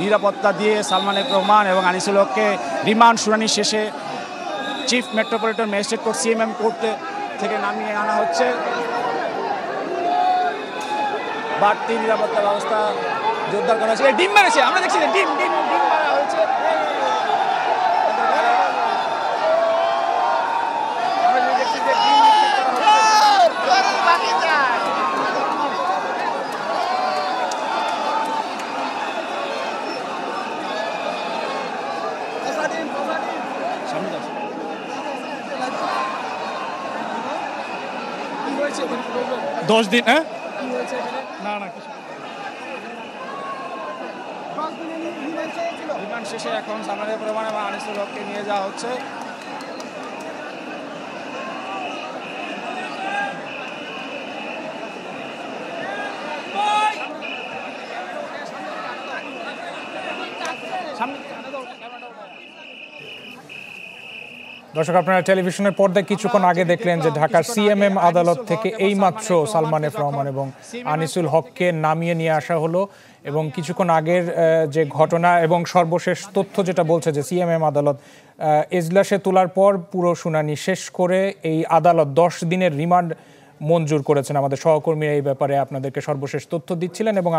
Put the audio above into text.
নিরাপত্তা দিয়ে সালমান এফ রহমান এবং আনিসুল হককে রিমান্ড শুনানি শেষে chief metropolitan magistrate court CMM কোর্টে থেকে নামিয়ে আনা হচ্ছে। বাড়তি নিরাপত্তা ব্যবস্থা জোরদার করা হয়েছে। ডিম মেরেছে, আমরা দেখছি যে ডিম মারা হয়েছে। দশ দিন হ্যাঁ না রিমান্ড শেষে এখন সালমান এফ রহমান এবং আনিসুল হককে নিয়ে যাওয়া হচ্ছে। দর্শক, আপনারা টেলিভিশনের পর্দায় কিছুক্ষণ আগে দেখলেন যে ঢাকার সিএমএম আদালত থেকে এইমাত্র সালমান এফ রহমান এবং আনিসুল হককে নামিয়ে নিয়ে আসা হলো। এবং কিছুক্ষণ আগের যে ঘটনা এবং সর্বশেষ তথ্য যেটা বলছে যে সিএমএম আদালত এজলাসে তোলার পর পুরো শুনানি শেষ করে এই আদালত 10 দিনের রিমান্ড মঞ্জুর করেছেন। আমাদের সহকর্মীরা এই ব্যাপারে আপনাদেরকে সর্বশেষ তথ্য দিচ্ছিলেন এবং